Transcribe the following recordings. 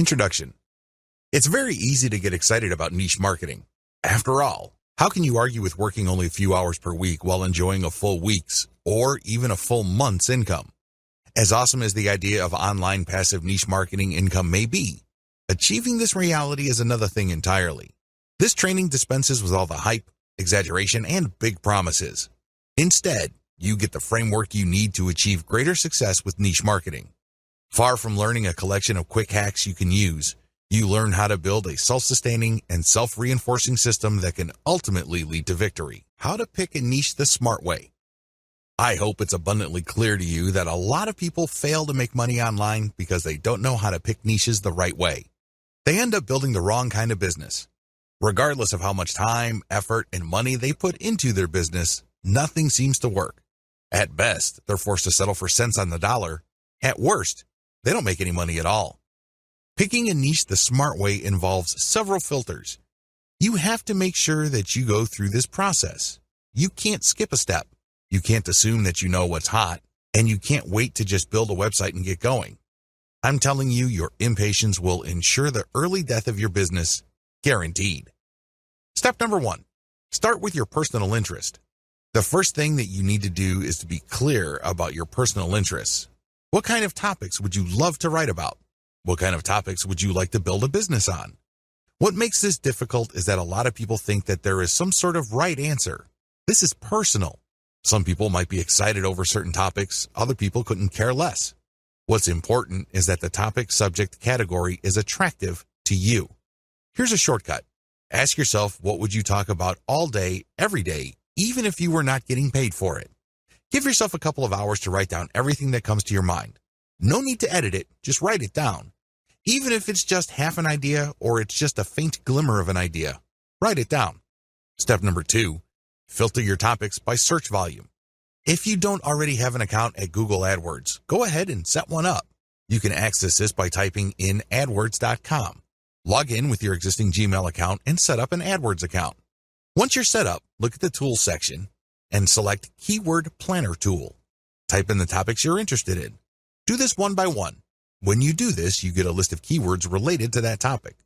Introduction. It's very easy to get excited about niche marketing. After all, how can you argue with working only a few hours per week while enjoying a full week's or even a full month's income? As awesome as the idea of online passive niche marketing income may be, achieving this reality is another thing entirely. This training dispenses with all the hype, exaggeration, and big promises. Instead, you get the framework you need to achieve greater success with niche marketing. Far from learning a collection of quick hacks you can use, you learn how to build a self-sustaining and self-reinforcing system that can ultimately lead to victory. How to pick a niche the smart way. I hope it's abundantly clear to you that a lot of people fail to make money online because they don't know how to pick niches the right way. They end up building the wrong kind of business. Regardless of how much time, effort, and money they put into their business, nothing seems to work. At best, they're forced to settle for cents on the dollar. At worst, they don't make any money at all. Picking a niche the smart way involves several filters. You have to make sure that you go through this process. You can't skip a step. You can't assume that you know what's hot, and you can't wait to just build a website and get going. I'm telling you, your impatience will ensure the early death of your business, guaranteed. Step number 1, start with your personal interest. The first thing that you need to do is to be clear about your personal interests. What kind of topics would you love to write about? What kind of topics would you like to build a business on? What makes this difficult is that a lot of people think that there is some sort of right answer. This is personal. Some people might be excited over certain topics, other people couldn't care less. What's important is that the topic, subject, category is attractive to you. Here's a shortcut. Ask yourself, what would you talk about all day, every day, even if you were not getting paid for it? Give yourself a couple of hours to write down everything that comes to your mind. No need to edit it, just write it down. Even if it's just half an idea or it's just a faint glimmer of an idea, write it down. Step number 2, filter your topics by search volume. If you don't already have an account at Google AdWords, go ahead and set one up. You can access this by typing in adwords.com. Log in with your existing Gmail account and set up an AdWords account. Once you're set up, look at the Tools section and select Keyword Planner Tool. Type in the topics you're interested in. Do this one by one. When you do this, you get a list of keywords related to that topic.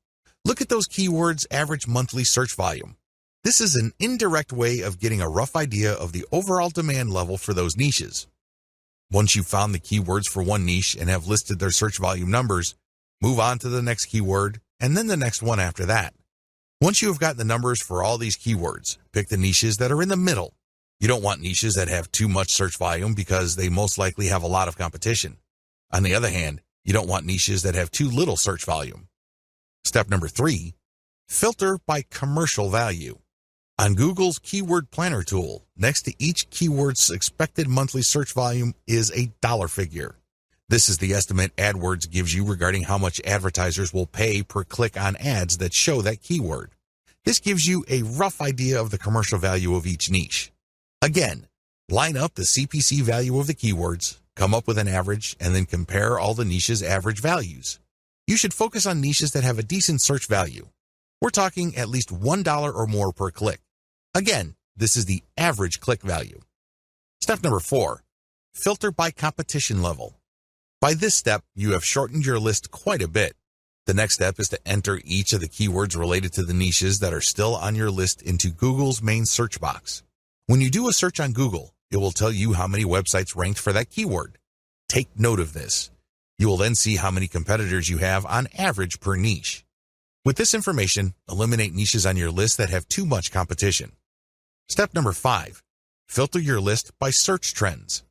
Look at those keywords' average monthly search volume. This is an indirect way of getting a rough idea of the overall demand level for those niches. Once you've found the keywords for one niche and have listed their search volume numbers, move on to the next keyword and then the next one after that. Once you have gotten the numbers for all these keywords, pick the niches that are in the middle. You don't want niches that have too much search volume because they most likely have a lot of competition. On the other hand, you don't want niches that have too little search volume. Step number 3, filter by commercial value. On Google's Keyword Planner tool, next to each keyword's expected monthly search volume is a dollar figure. This is the estimate AdWords gives you regarding how much advertisers will pay per click on ads that show that keyword. This gives you a rough idea of the commercial value of each niche. Again, line up the CPC value of the keywords, come up with an average, and then compare all the niches' average values. You should focus on niches that have a decent search value. We're talking at least $1 or more per click. Again, this is the average click value. Step number 4, filter by competition level. By this step, you have shortened your list quite a bit. The next step is to enter each of the keywords related to the niches that are still on your list into Google's main search box. When you do a search on Google, it will tell you how many websites ranked for that keyword. Take note of this. You will then see how many competitors you have on average per niche. With this information, eliminate niches on your list that have too much competition. Step number 5, filter your list by search trends.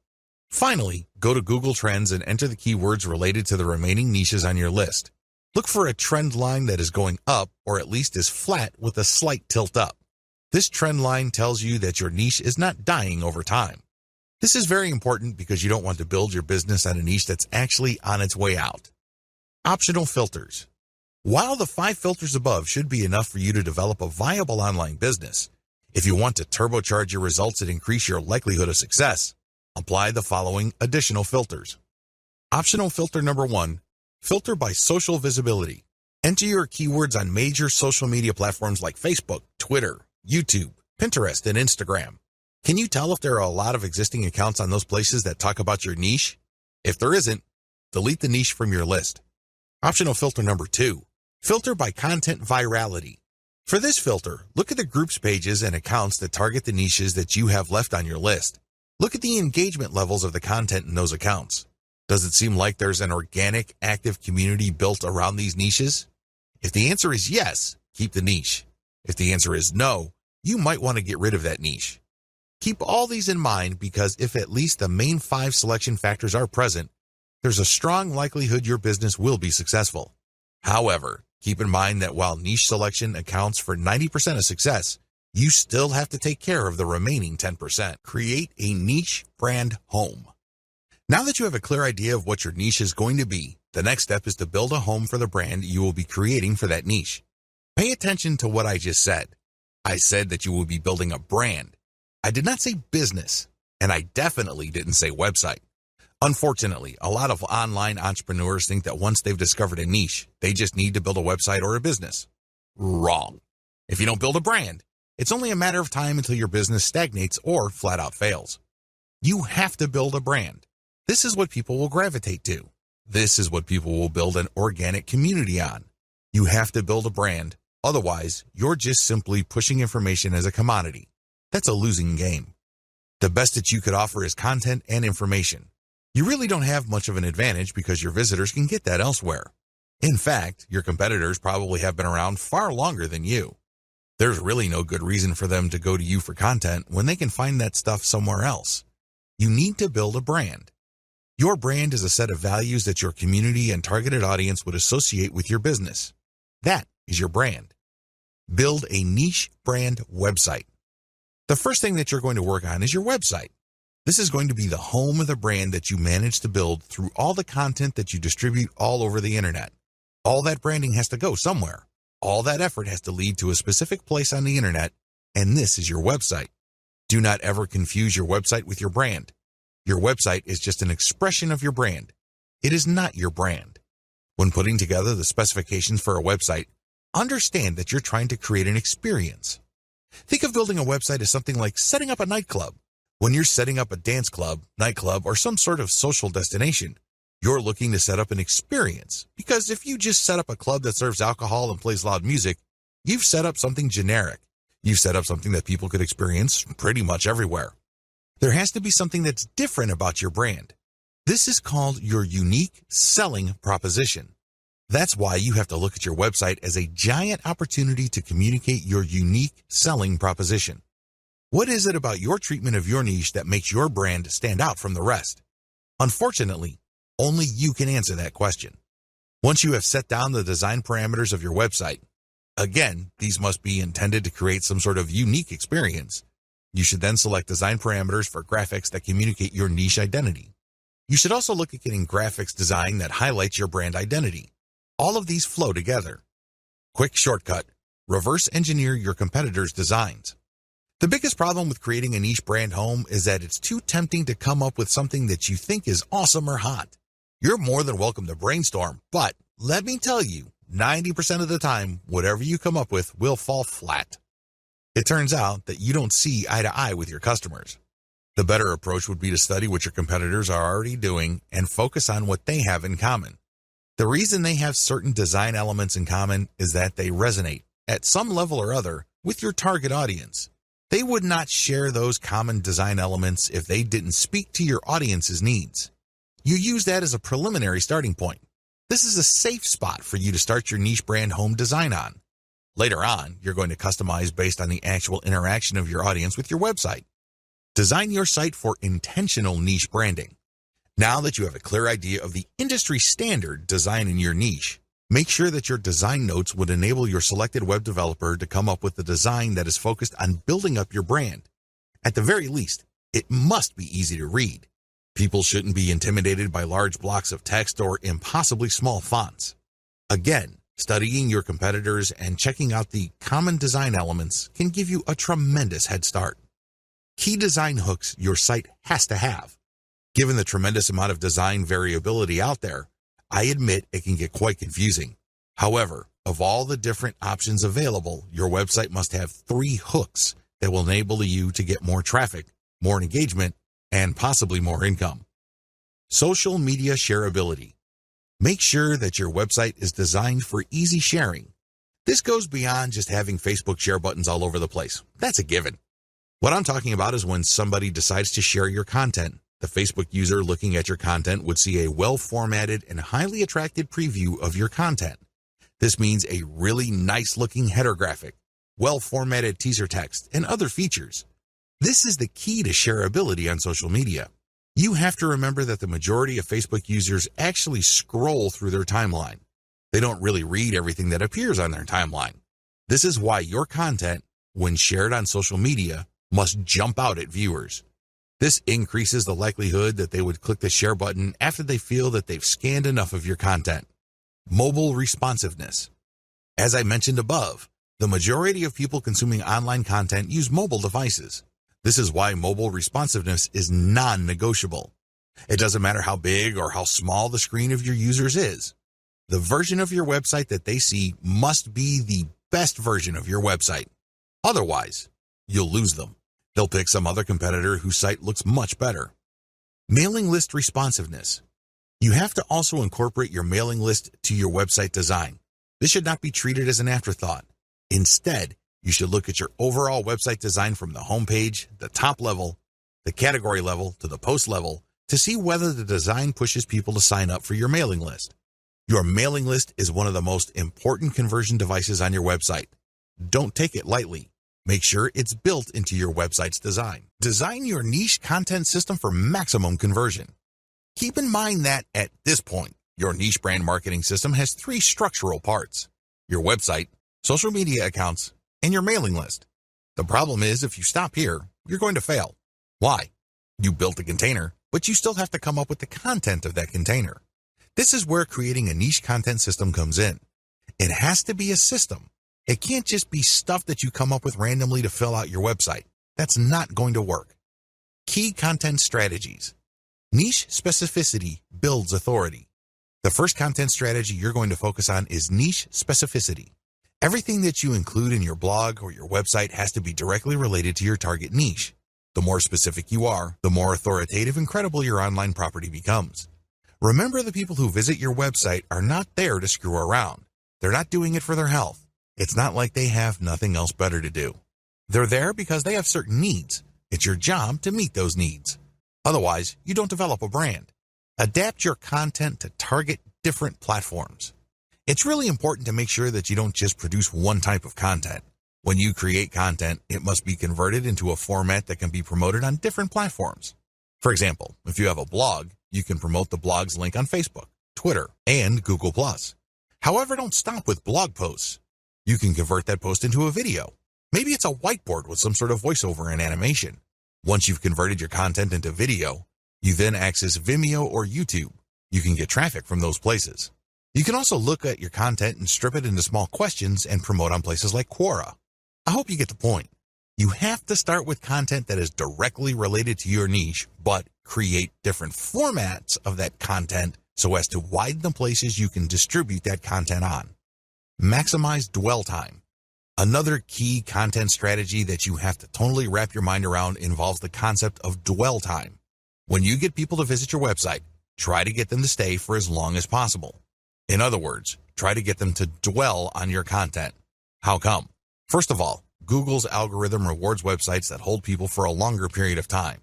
Finally, go to Google Trends and enter the keywords related to the remaining niches on your list. Look for a trend line that is going up or at least is flat with a slight tilt up. This trend line tells you that your niche is not dying over time. This is very important because you don't want to build your business on a niche that's actually on its way out. Optional filters. While the 5 filters above should be enough for you to develop a viable online business, if you want to turbocharge your results and increase your likelihood of success, apply the following additional filters. Optional filter number 1, filter by social visibility. Enter your keywords on major social media platforms like Facebook, Twitter, YouTube, Pinterest, and Instagram. Can you tell if there are a lot of existing accounts on those places that talk about your niche? If there isn't, delete the niche from your list. Optional filter number 2, filter by content virality. For this filter, look at the groups pages and accounts that target the niches that you have left on your list. Look at the engagement levels of the content in those accounts. Does it seem like there's an organic, active community built around these niches? If the answer is yes, keep the niche. If the answer is no, you might want to get rid of that niche. Keep all these in mind because if at least the main 5 selection factors are present, there's a strong likelihood your business will be successful. However, keep in mind that while niche selection accounts for 90% of success, you still have to take care of the remaining 10%. Create a niche brand home. Now that you have a clear idea of what your niche is going to be, the next step is to build a home for the brand you will be creating for that niche. Pay attention to what I just said. I said that you will be building a brand. I did not say business, and I definitely didn't say website. Unfortunately, a lot of online entrepreneurs think that once they've discovered a niche, they just need to build a website or a business. Wrong. If you don't build a brand, it's only a matter of time until your business stagnates or flat out fails. You have to build a brand. This is what people will gravitate to. This is what people will build an organic community on. You have to build a brand. Otherwise, you're just simply pushing information as a commodity. That's a losing game. The best that you could offer is content and information. You really don't have much of an advantage because your visitors can get that elsewhere. In fact, your competitors probably have been around far longer than you. There's really no good reason for them to go to you for content when they can find that stuff somewhere else. You need to build a brand. Your brand is a set of values that your community and targeted audience would associate with your business. That is your brand. Build a niche brand website. The first thing that you're going to work on is your website. This is going to be the home of the brand that you manage to build through all the content that you distribute all over the internet. All that branding has to go somewhere. All that effort has to lead to a specific place on the internet, and this is your website. Do not ever confuse your website with your brand. Your website is just an expression of your brand. It is not your brand. When putting together the specifications for a website, understand that you're trying to create an experience. Think of building a website as something like setting up a nightclub. When you're setting up a dance club, nightclub, or some sort of social destination, you're looking to set up an experience. Because if you just set up a club that serves alcohol and plays loud music, you've set up something generic. You've set up something that people could experience pretty much everywhere. There has to be something that's different about your brand. This is called your unique selling proposition. That's why you have to look at your website as a giant opportunity to communicate your unique selling proposition. What is it about your treatment of your niche that makes your brand stand out from the rest? Unfortunately, only you can answer that question. Once you have set down the design parameters of your website, again, these must be intended to create some sort of unique experience. You should then select design parameters for graphics that communicate your niche identity. You should also look at getting graphics design that highlights your brand identity. All of these flow together. Quick shortcut: reverse engineer your competitors' designs. The biggest problem with creating a niche brand home is that it's too tempting to come up with something that you think is awesome or hot. You're more than welcome to brainstorm, but let me tell you, 90% of the time, whatever you come up with will fall flat. It turns out that you don't see eye to eye with your customers. The better approach would be to study what your competitors are already doing and focus on what they have in common. The reason they have certain design elements in common is that they resonate, at some level or other, with your target audience. They would not share those common design elements if they didn't speak to your audience's needs. You use that as a preliminary starting point. This is a safe spot for you to start your niche brand home design on. Later on, you're going to customize based on the actual interaction of your audience with your website. Design your site for intentional niche branding. Now that you have a clear idea of the industry standard design in your niche, make sure that your design notes would enable your selected web developer to come up with a design that is focused on building up your brand. At the very least, it must be easy to read. People shouldn't be intimidated by large blocks of text or impossibly small fonts. Again, studying your competitors and checking out the common design elements can give you a tremendous head start. Key design hooks your site has to have. Given the tremendous amount of design variability out there, I admit it can get quite confusing. However, of all the different options available, your website must have 3 hooks that will enable you to get more traffic, more engagement, and possibly more income. Social media shareability. Make sure that your website is designed for easy sharing. This goes beyond just having Facebook share buttons all over the place. That's a given. What I'm talking about is when somebody decides to share your content. The Facebook user looking at your content would see a well-formatted and highly attractive preview of your content. This means a really nice-looking header graphic, well-formatted teaser text, and other features. This is the key to shareability on social media. You have to remember that the majority of Facebook users actually scroll through their timeline. They don't really read everything that appears on their timeline. This is why your content, when shared on social media, must jump out at viewers. This increases the likelihood that they would click the share button after they feel that they've scanned enough of your content. Mobile responsiveness. As I mentioned above, the majority of people consuming online content use mobile devices. This is why mobile responsiveness is non-negotiable. It doesn't matter how big or how small the screen of your users is. The version of your website that they see must be the best version of your website. Otherwise, you'll lose them. They'll pick some other competitor whose site looks much better. Mailing list responsiveness. You have to also incorporate your mailing list to your website design. This should not be treated as an afterthought. Instead, you should look at your overall website design from the homepage, the top level, the category level, to the post level to see whether the design pushes people to sign up for your mailing list. Your mailing list is one of the most important conversion devices on your website. Don't take it lightly. Make sure it's built into your website's design. Design your niche content system for maximum conversion. Keep in mind that at this point, your niche brand marketing system has 3 structural parts: your website, social media accounts, and your mailing list. The problem is, if you stop here, you're going to fail. Why? You built a container, but you still have to come up with the content of that container. This is where creating a niche content system comes in. It has to be a system. It can't just be stuff that you come up with randomly to fill out your website. That's not going to work. Key content strategies. Niche specificity builds authority. The first content strategy you're going to focus on is niche specificity. Everything that you include in your blog or your website has to be directly related to your target niche. The more specific you are, the more authoritative and credible your online property becomes. Remember, the people who visit your website are not there to screw around. They're not doing it for their health. It's not like they have nothing else better to do. They're there because they have certain needs. It's your job to meet those needs. Otherwise, you don't develop a brand. Adapt your content to target different platforms. It's really important to make sure that you don't just produce one type of content. When you create content, it must be converted into a format that can be promoted on different platforms. For example, if you have a blog, you can promote the blog's link on Facebook, Twitter, and Google+. However, don't stop with blog posts. You can convert that post into a video. Maybe it's a whiteboard with some sort of voiceover and animation. Once you've converted your content into video, you then access Vimeo or YouTube. You can get traffic from those places. You can also look at your content and strip it into small questions and promote on places like Quora. I hope you get the point. You have to start with content that is directly related to your niche, but create different formats of that content so as to widen the places you can distribute that content on. Maximize dwell time. Another key content strategy that you have to totally wrap your mind around involves the concept of dwell time. When you get people to visit your website, try to get them to stay for as long as possible. In other words, try to get them to dwell on your content. How come? First of all, Google's algorithm rewards websites that hold people for a longer period of time.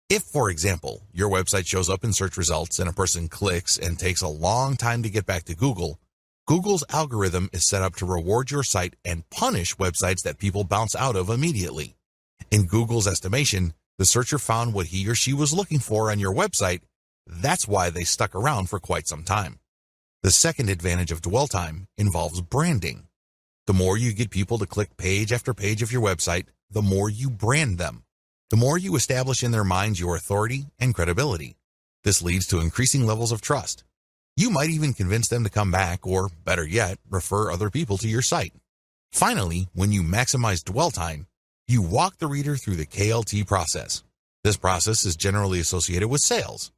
If, for example, your website shows up in search results and a person clicks and takes a long time to get back to Google, Google's algorithm is set up to reward your site and punish websites that people bounce out of immediately. In Google's estimation, the searcher found what he or she was looking for on your website. That's why they stuck around for quite some time. The second advantage of dwell time involves branding. The more you get people to click page after page of your website, the more you brand them. The more you establish in their minds your authority and credibility. This leads to increasing levels of trust. You might even convince them to come back or, better yet, refer other people to your site. Finally, when you maximize dwell time, you walk the reader through the KLT process. This process is generally associated with sales.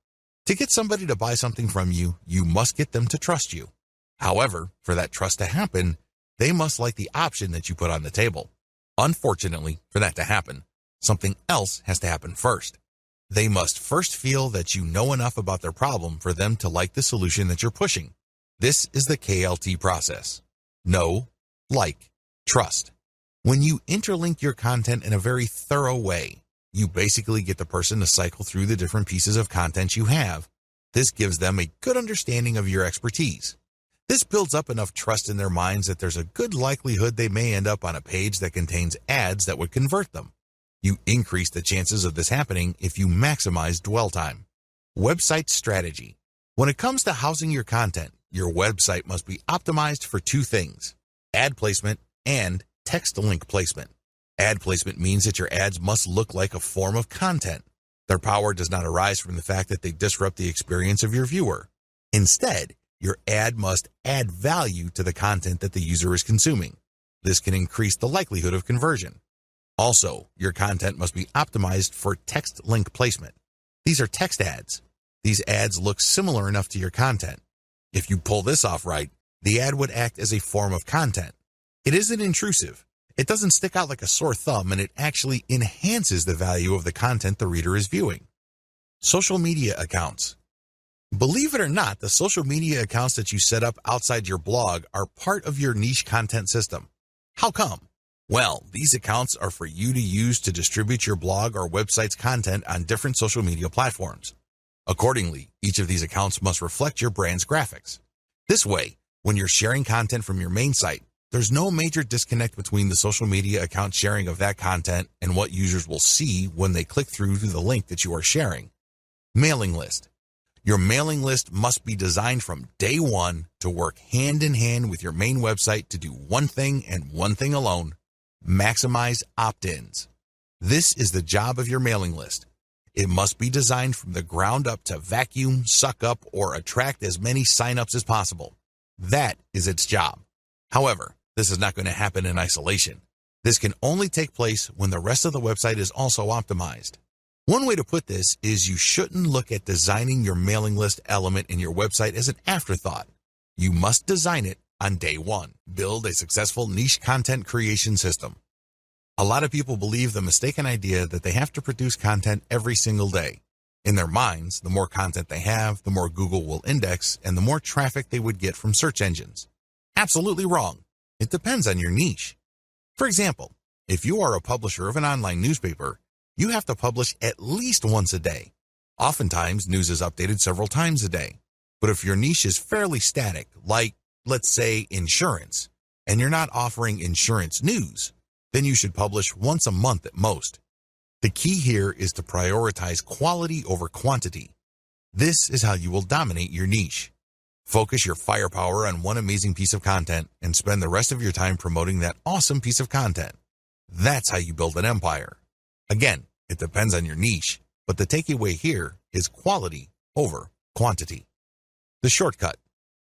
To get somebody to buy something from you, you must get them to trust you. However, for that trust to happen, they must like the option that you put on the table. Unfortunately, for that to happen, something else has to happen first. They must first feel that you know enough about their problem for them to like the solution that you're pushing. This is the KLT process. Know, like, trust. When you interlink your content in a very thorough way, you basically get the person to cycle through the different pieces of content you have. This gives them a good understanding of your expertise. This builds up enough trust in their minds that there's a good likelihood they may end up on a page that contains ads that would convert them. You increase the chances of this happening if you maximize dwell time. Website strategy. When it comes to housing your content, your website must be optimized for two things: ad placement and text link placement. Ad placement means that your ads must look like a form of content. Their power does not arise from the fact that they disrupt the experience of your viewer. Instead, your ad must add value to the content that the user is consuming. This can increase the likelihood of conversion. Also, your content must be optimized for text link placement. These are text ads. These ads look similar enough to your content. If you pull this off right, the ad would act as a form of content. It isn't intrusive. It doesn't stick out like a sore thumb, and it actually enhances the value of the content the reader is viewing. Social media accounts. Believe it or not, the social media accounts that you set up outside your blog are part of your niche content system. How come? Well, these accounts are for you to use to distribute your blog or website's content on different social media platforms. Accordingly, each of these accounts must reflect your brand's graphics. This way, when you're sharing content from your main site, there's no major disconnect between the social media account sharing of that content and what users will see when they click through to the link that you are sharing. Mailing list. Your mailing list must be designed from day one to work hand in hand with your main website to do one thing and one thing alone: maximize opt-ins. This is the job of your mailing list. It must be designed from the ground up to vacuum, suck up, or attract as many signups as possible. That is its job. However, this is not going to happen in isolation. This can only take place when the rest of the website is also optimized. One way to put this is you shouldn't look at designing your mailing list element in your website as an afterthought. You must design it on day one. Build a successful niche content creation system. A lot of people believe the mistaken idea that they have to produce content every single day. In their minds, the more content they have, the more Google will index and the more traffic they would get from search engines. Absolutely wrong. It depends on your niche. For example, if you are a publisher of an online newspaper, you have to publish at least once a day. Oftentimes, news is updated several times a day. But if your niche is fairly static, like, let's say, insurance, and you're not offering insurance news, then you should publish once a month at most. The key here is to prioritize quality over quantity. This is how you will dominate your niche. Focus your firepower on one amazing piece of content and spend the rest of your time promoting that awesome piece of content. That's how you build an empire. Again, it depends on your niche, but the takeaway here is quality over quantity. The shortcut.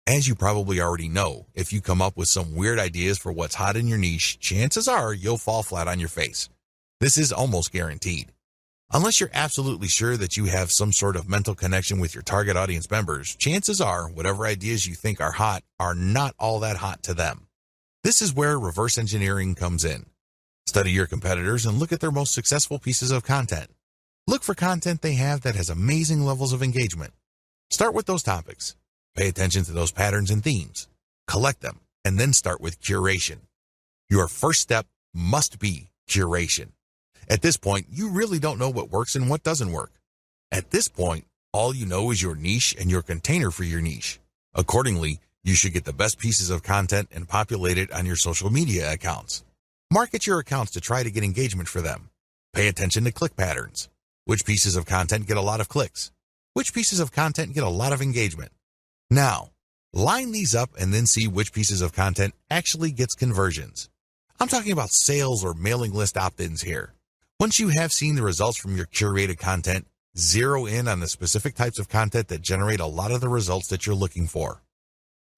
As you probably already know, if you come up with some weird ideas for what's hot in your niche, chances are you'll fall flat on your face. This is almost guaranteed. Unless you're absolutely sure that you have some sort of mental connection with your target audience members, chances are whatever ideas you think are hot are not all that hot to them. This is where reverse engineering comes in. Study your competitors and look at their most successful pieces of content. Look for content they have that has amazing levels of engagement. Start with those topics. Pay attention to those patterns and themes. Collect them, and then start with curation. Your first step must be curation. At this point, you really don't know what works and what doesn't work. At this point, all you know is your niche and your container for your niche. Accordingly, you should get the best pieces of content and populate it on your social media accounts. Market your accounts to try to get engagement for them. Pay attention to click patterns. Which pieces of content get a lot of clicks? Which pieces of content get a lot of engagement? Now, line these up and then see which pieces of content actually gets conversions. I'm talking about sales or mailing list opt-ins here. Once you have seen the results from your curated content, zero in on the specific types of content that generate a lot of the results that you're looking for.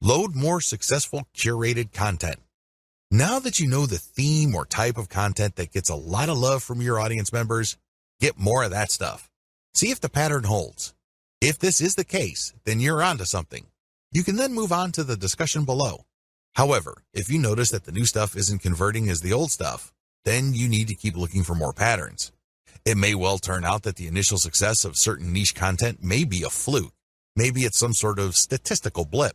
Load more successful curated content. Now that you know the theme or type of content that gets a lot of love from your audience members, get more of that stuff. See if the pattern holds. If this is the case, then you're onto something. You can then move on to the discussion below. However, if you notice that the new stuff isn't converting as the old stuff, then you need to keep looking for more patterns. It may well turn out that the initial success of certain niche content may be a fluke. Maybe it's some sort of statistical blip.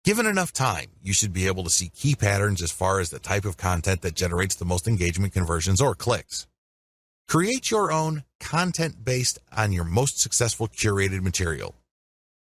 Given enough time, you should be able to see key patterns as far as the type of content that generates the most engagement, conversions, or clicks. Create your own content based on your most successful curated material.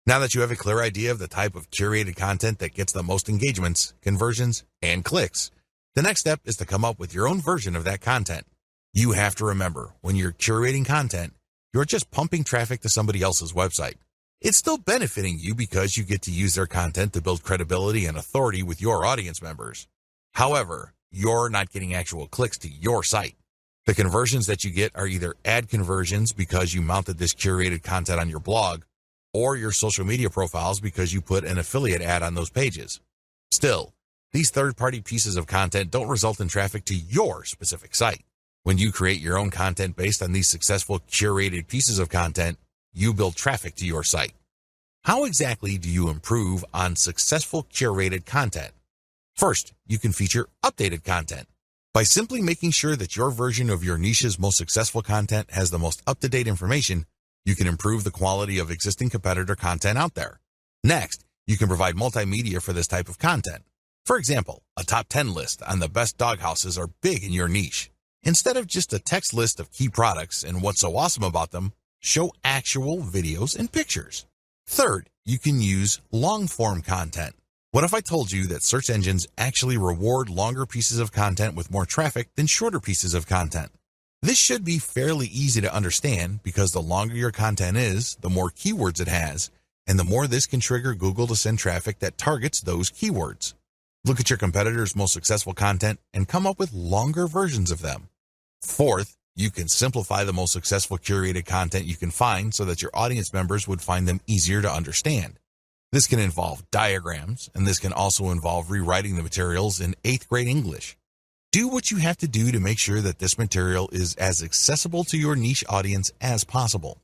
Now that you have a clear idea of the type of curated content that gets the most engagements, conversions, and clicks, the next step is to come up with your own version of that content. You have to remember, when you're curating content, you're just pumping traffic to somebody else's website. It's still benefiting you because you get to use their content to build credibility and authority with your audience members. However, you're not getting actual clicks to your site. The conversions that you get are either ad conversions because you mounted this curated content on your blog, or your social media profiles because you put an affiliate ad on those pages. Still, these third-party pieces of content don't result in traffic to your specific site. When you create your own content based on these successful curated pieces of content, you build traffic to your site. How exactly do you improve on successful curated content? First, you can feature updated content. By simply making sure that your version of your niche's most successful content has the most up-to-date information, you can improve the quality of existing competitor content out there. Next, you can provide multimedia for this type of content. For example, a top 10 list on the best doghouses are big in your niche. Instead of just a text list of key products and what's so awesome about them, show actual videos and pictures. Third, you can use long-form content. What if I told you that search engines actually reward longer pieces of content with more traffic than shorter pieces of content? This should be fairly easy to understand because the longer your content is, the more keywords it has, and the more this can trigger Google to send traffic that targets those keywords. Look at your competitors' most successful content and come up with longer versions of them. Fourth, you can simplify the most successful curated content you can find so that your audience members would find them easier to understand. This can involve diagrams, and this can also involve rewriting the materials in 8th grade English. Do what you have to do to make sure that this material is as accessible to your niche audience as possible.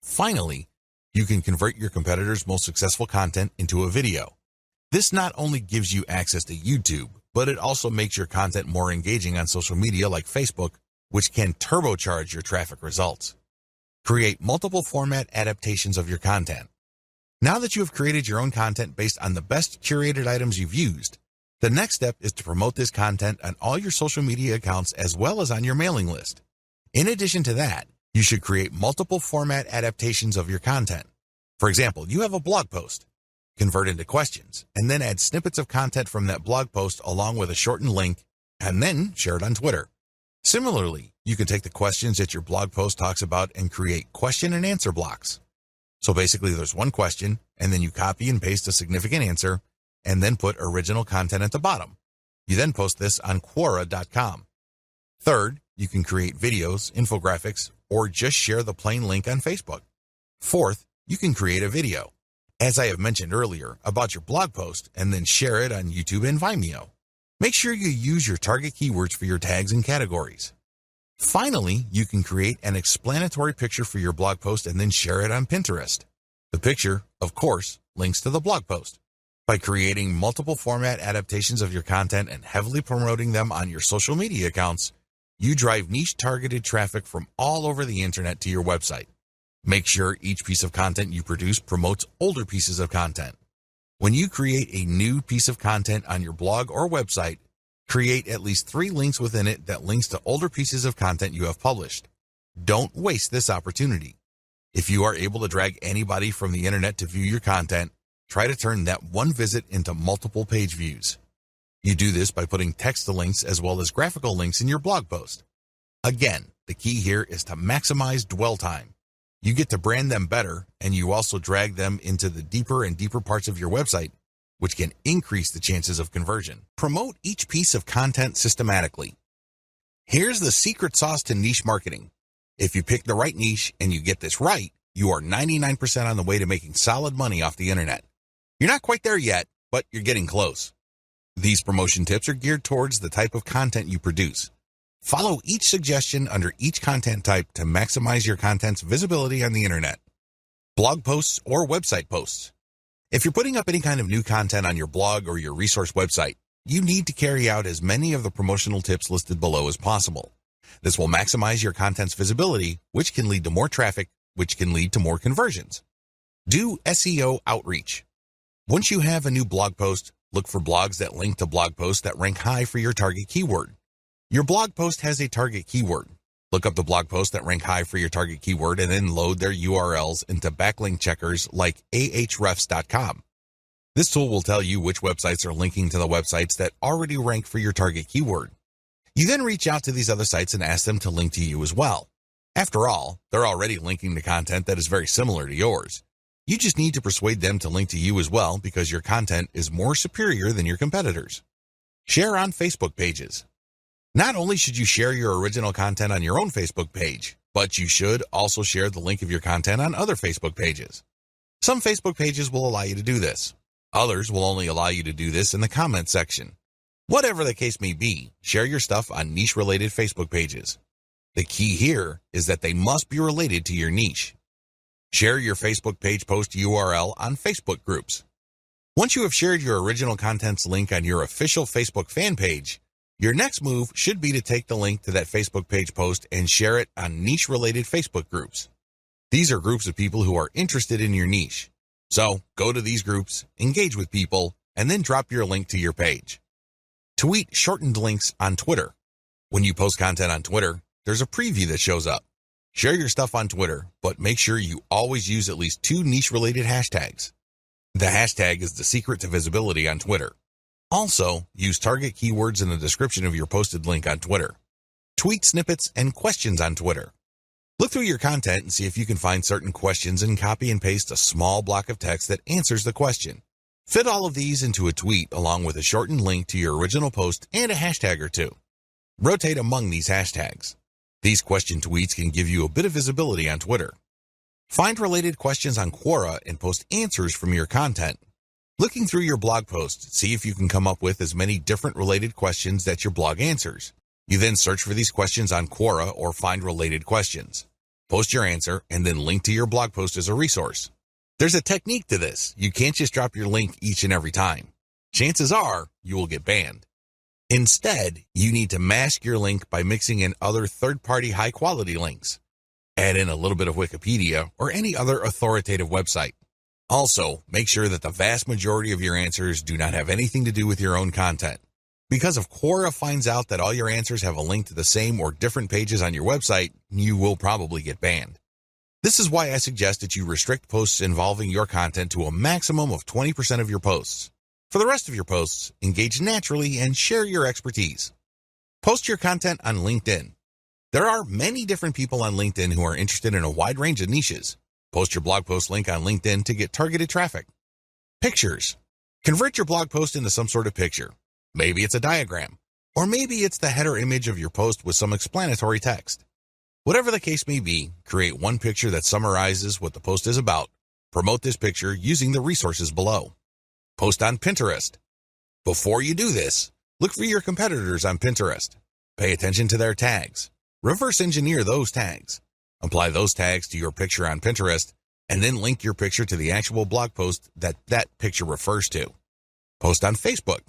Finally, you can convert your competitors' most successful content into a video. This not only gives you access to YouTube, but it also makes your content more engaging on social media like Facebook, which can turbocharge your traffic results. Create multiple format adaptations of your content. Now that you have created your own content based on the best curated items you've used, the next step is to promote this content on all your social media accounts as well as on your mailing list. In addition to that, you should create multiple format adaptations of your content. For example, you have a blog post. Convert into questions, and then add snippets of content from that blog post along with a shortened link, and then share it on Twitter. Similarly, you can take the questions that your blog post talks about and create question and answer blocks. So basically there's one question, and then you copy and paste a significant answer, and then put original content at the bottom. You then post this on Quora.com. Third, you can create videos, infographics, or just share the plain link on Facebook. Fourth, you can create a video, as I have mentioned earlier, about your blog post, and then share it on YouTube and Vimeo. Make sure you use your target keywords for your tags and categories. Finally, you can create an explanatory picture for your blog post and then share it on Pinterest. The picture, of course, links to the blog post. By creating multiple format adaptations of your content and heavily promoting them on your social media accounts, you drive niche-targeted traffic from all over the internet to your website. Make sure each piece of content you produce promotes older pieces of content. When you create a new piece of content on your blog or website, create at least 3 links within it that links to older pieces of content you have published. Don't waste this opportunity. If you are able to drag anybody from the internet to view your content, try to turn that one visit into multiple page views. You do this by putting text links as well as graphical links in your blog post. Again, the key here is to maximize dwell time. You get to brand them better, and you also drag them into the deeper and deeper parts of your website, which can increase the chances of conversion. Promote each piece of content systematically. Here's the secret sauce to niche marketing. If you pick the right niche and you get this right, you are 99% on the way to making solid money off the internet. You're not quite there yet, but you're getting close. These promotion tips are geared towards the type of content you produce. Follow each suggestion under each content type to maximize your content's visibility on the internet. Blog posts or website posts. If you're putting up any kind of new content on your blog or your resource website, you need to carry out as many of the promotional tips listed below as possible. This will maximize your content's visibility, which can lead to more traffic, which can lead to more conversions. Do SEO outreach. Once you have a new blog post, look for blogs that link to blog posts that rank high for your target keyword. Your blog post has a target keyword. Look up the blog posts that rank high for your target keyword and then load their URLs into backlink checkers like ahrefs.com. This tool will tell you which websites are linking to the websites that already rank for your target keyword. You then reach out to these other sites and ask them to link to you as well. After all, they're already linking to content that is very similar to yours. You just need to persuade them to link to you as well because your content is more superior than your competitors. Share on Facebook pages. Not only should you share your original content on your own Facebook page, but you should also share the link of your content on other Facebook pages. Some Facebook pages will allow you to do this. Others will only allow you to do this in the comment section. Whatever the case may be, share your stuff on niche-related Facebook pages. The key here is that they must be related to your niche. Share your Facebook page post URL on Facebook groups. Once you have shared your original content's link on your official Facebook fan page, your next move should be to take the link to that Facebook page post and share it on niche-related Facebook groups. These are groups of people who are interested in your niche. So go to these groups, engage with people, and then drop your link to your page. Tweet shortened links on Twitter. When you post content on Twitter, there's a preview that shows up. Share your stuff on Twitter, but make sure you always use at least 2 niche-related hashtags. The hashtag is the secret to visibility on Twitter. Also, use target keywords in the description of your posted link on Twitter. Tweet snippets and questions on Twitter. Look through your content and see if you can find certain questions and copy and paste a small block of text that answers the question. Fit all of these into a tweet along with a shortened link to your original post and a hashtag or 2. Rotate among these hashtags. These question tweets can give you a bit of visibility on Twitter. Find related questions on Quora and post answers from your content. Looking through your blog post, see if you can come up with as many different related questions that your blog answers. You then search for these questions on Quora or find related questions. Post your answer and then link to your blog post as a resource. There's a technique to this. You can't just drop your link each and every time. Chances are you will get banned. Instead, you need to mask your link by mixing in other third-party high-quality links. Add in a little bit of Wikipedia or any other authoritative website. Also, make sure that the vast majority of your answers do not have anything to do with your own content. Because if Quora finds out that all your answers have a link to the same or different pages on your website, you will probably get banned. This is why I suggest that you restrict posts involving your content to a maximum of 20% of your posts. For the rest of your posts, engage naturally and share your expertise. Post your content on LinkedIn. There are many different people on LinkedIn who are interested in a wide range of niches. Post your blog post link on LinkedIn to get targeted traffic. Pictures. Convert your blog post into some sort of picture. Maybe it's a diagram, or maybe it's the header image of your post with some explanatory text. Whatever the case may be, create one picture that summarizes what the post is about. Promote this picture using the resources below. Post on Pinterest. Before you do this, look for your competitors on Pinterest. Pay attention to their tags. Reverse engineer those tags. Apply those tags to your picture on Pinterest, and then link your picture to the actual blog post that picture refers to. Post on Facebook.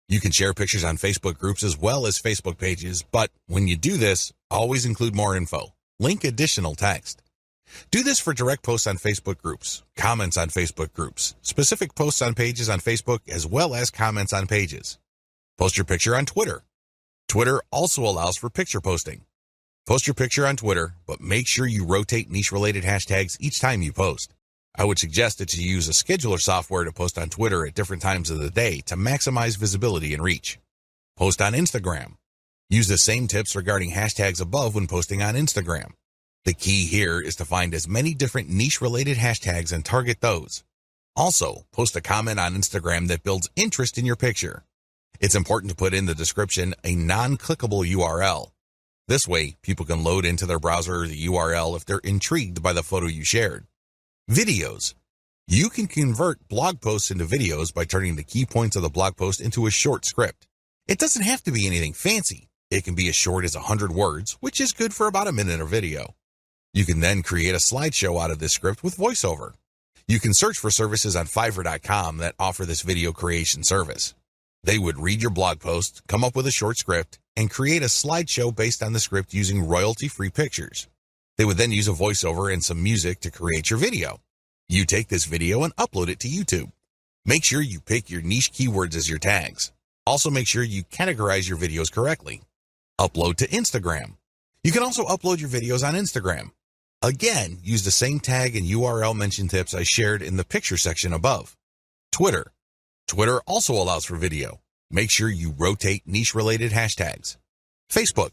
You can share pictures on Facebook groups as well as Facebook pages, but when you do this, always include more info. Link additional text. Do this for direct posts on Facebook groups, comments on Facebook groups, specific posts on pages on Facebook, as well as comments on pages. Post your picture on Twitter. Twitter also allows for picture posting. Post your picture on Twitter, but make sure you rotate niche-related hashtags each time you post. I would suggest that you use a scheduler software to post on Twitter at different times of the day to maximize visibility and reach. Post on Instagram. Use the same tips regarding hashtags above when posting on Instagram. The key here is to find as many different niche-related hashtags and target those. Also, post a comment on Instagram that builds interest in your picture. It's important to put in the description a non-clickable URL. This way, people can load into their browser the URL if they're intrigued by the photo you shared. Videos. You can convert blog posts into videos by turning the key points of the blog post into a short script. It doesn't have to be anything fancy. It can be as short as 100 words, which is good for about a minute of video. You can then create a slideshow out of this script with voiceover. You can search for services on Fiverr.com that offer this video creation service. They would read your blog post, come up with a short script, and create a slideshow based on the script using royalty-free pictures. They would then use a voiceover and some music to create your video. You take this video and upload it to YouTube. Make sure you pick your niche keywords as your tags. Also make sure you categorize your videos correctly. Upload to Instagram. You can also upload your videos on Instagram. Again, use the same tag and URL mention tips I shared in the picture section above. Twitter. Twitter also allows for video. Make sure you rotate niche-related hashtags. Facebook.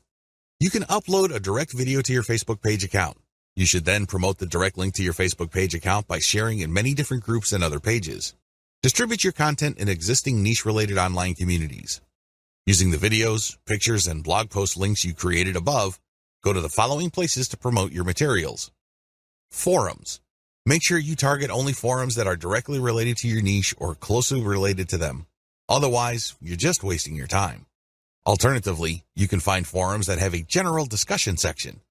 You can upload a direct video to your Facebook page account. You should then promote the direct link to your Facebook page account by sharing in many different groups and other pages. Distribute your content in existing niche-related online communities. Using the videos, pictures, and blog post links you created above, go to the following places to promote your materials. Forums. Make sure you target only forums that are directly related to your niche or closely related to them. Otherwise, you're just wasting your time. Alternatively, you can find forums that have a general discussion section.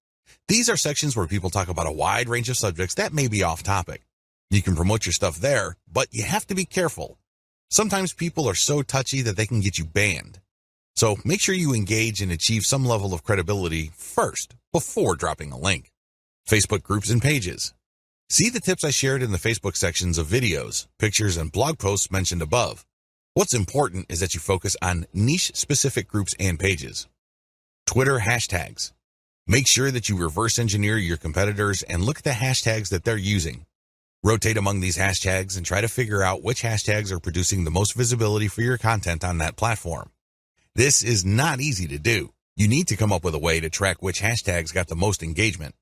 These are sections where people talk about a wide range of subjects that may be off topic. You can promote your stuff there, but you have to be careful. Sometimes people are so touchy that they can get you banned. So make sure you engage and achieve some level of credibility first before dropping a link. Facebook groups and pages. See the tips I shared in the Facebook sections of videos, pictures, and blog posts mentioned above. What's important is that you focus on niche-specific groups and pages. Twitter hashtags. Make sure that you reverse engineer your competitors and look at the hashtags that they're using. Rotate among these hashtags and try to figure out which hashtags are producing the most visibility for your content on that platform. This is not easy to do. You need to come up with a way to track which hashtags got the most engagement.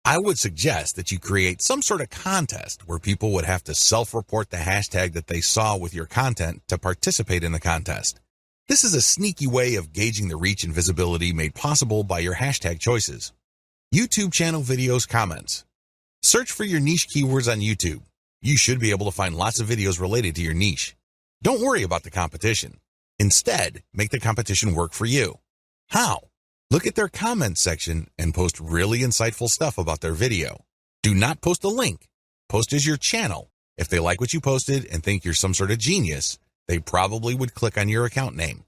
I would suggest that you create some sort of contest where people would have to self-report the hashtag that they saw with your content to participate in the contest. This is a sneaky way of gauging the reach and visibility made possible by your hashtag choices. YouTube channel videos comments. Search for your niche keywords on YouTube. You should be able to find lots of videos related to your niche. Don't worry about the competition. Instead, make the competition work for you. How? Look at their comments section and post really insightful stuff about their video. Do not post a link. Post as your channel. If they like what you posted and think you're some sort of genius, they probably would click on your account name.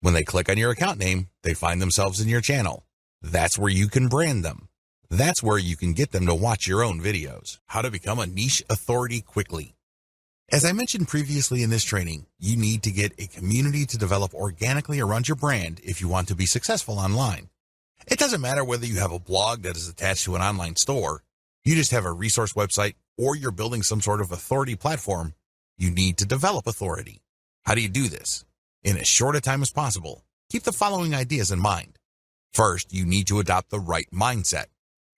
When they click on your account name, they find themselves in your channel. That's where you can brand them. That's where you can get them to watch your own videos. How to become a niche authority quickly. As I mentioned previously in this training, you need to get a community to develop organically around your brand if you want to be successful online. It doesn't matter whether you have a blog that is attached to an online store, you just have a resource website, or you're building some sort of authority platform. You need to develop authority. How do you do this? In as short a time as possible, keep the following ideas in mind. First, you need to adopt the right mindset.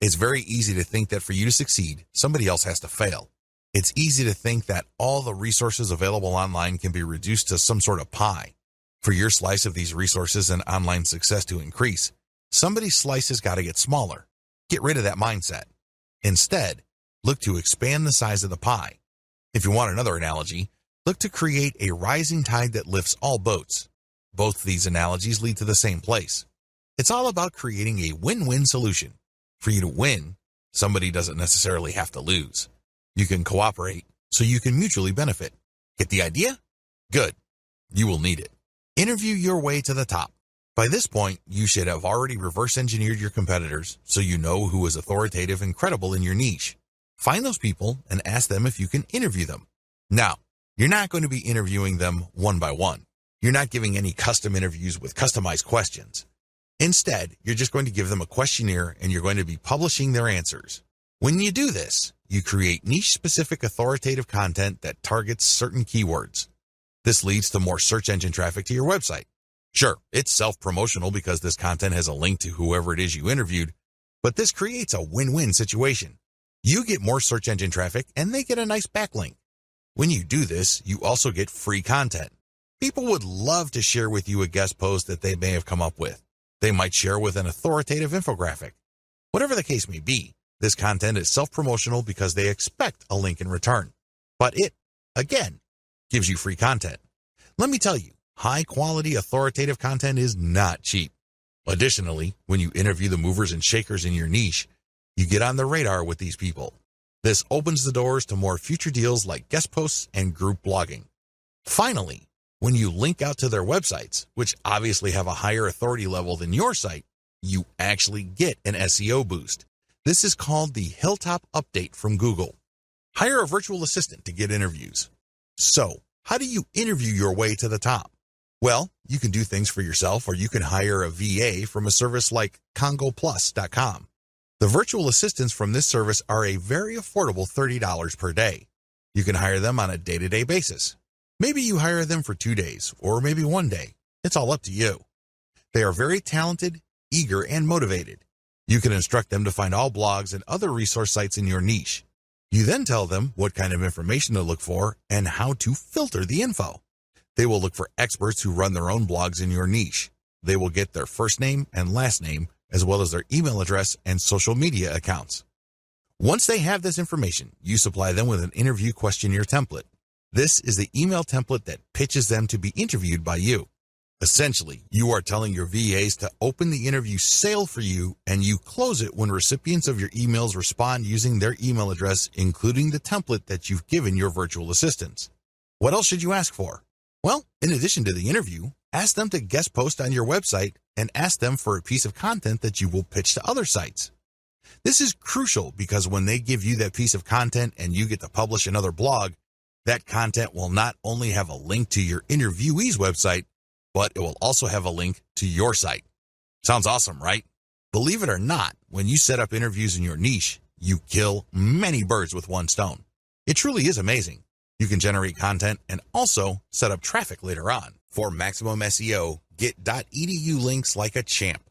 It's very easy to think that for you to succeed, somebody else has to fail. It's easy to think that all the resources available online can be reduced to some sort of pie. For your slice of these resources and online success to increase, somebody's slice has got to get smaller. Get rid of that mindset. Instead, look to expand the size of the pie. If you want another analogy, look to create a rising tide that lifts all boats. Both these analogies lead to the same place. It's all about creating a win-win solution. For you to win, somebody doesn't necessarily have to lose. You can cooperate so you can mutually benefit. Get the idea? Good. You will need it. Interview your way to the top. By this point, you should have already reverse engineered your competitors so you know who is authoritative and credible in your niche. Find those people and ask them if you can interview them. Now, you're not going to be interviewing them one by one. You're not giving any custom interviews with customized questions. Instead, you're just going to give them a questionnaire and you're going to be publishing their answers. When you do this, you create niche-specific authoritative content that targets certain keywords. This leads to more search engine traffic to your website. Sure, it's self-promotional because this content has a link to whoever it is you interviewed, but this creates a win-win situation. You get more search engine traffic and they get a nice backlink. When you do this, you also get free content. People would love to share with you a guest post that they may have come up with. They might share with an authoritative infographic. Whatever the case may be, this content is self-promotional because they expect a link in return. But it, again, gives you free content. Let me tell you, high-quality authoritative content is not cheap. Additionally, when you interview the movers and shakers in your niche, you get on the radar with these people. This opens the doors to more future deals like guest posts and group blogging. Finally, when you link out to their websites, which obviously have a higher authority level than your site, you actually get an SEO boost. This is called the Hilltop Update from Google. Hire a virtual assistant to get interviews. So, How do you interview your way to the top? Well, you can do things for yourself, or you can hire a VA from a service like congoplus.com. The virtual assistants from this service are a very affordable $30 per day. You can hire them on a day-to-day basis. Maybe you hire them for 2 days, or maybe 1 day. It's all up to you. They are very talented, eager, and motivated. You can instruct them to find all blogs and other resource sites in your niche. You then tell them what kind of information to look for and how to filter the info. They will look for experts who run their own blogs in your niche. They will get their first name and last name, as well as their email address and social media accounts. Once they have this information, you supply them with an interview questionnaire template. This is the email template that pitches them to be interviewed by you. Essentially, you are telling your VAs to open the interview sale for you, and you close it when recipients of your emails respond using their email address, including the template that you've given your virtual assistants. What else should you ask for? Well, in addition to the interview, ask them to guest post on your website and ask them for a piece of content that you will pitch to other sites. This is crucial because when they give you that piece of content and you get to publish another blog, that content will not only have a link to your interviewee's website, but it will also have a link to your site. Sounds awesome, right? Believe it or not, when you set up interviews in your niche, you kill many birds with one stone. It truly is amazing. You can generate content and also set up traffic later on. For maximum SEO, get .edu links like a champ.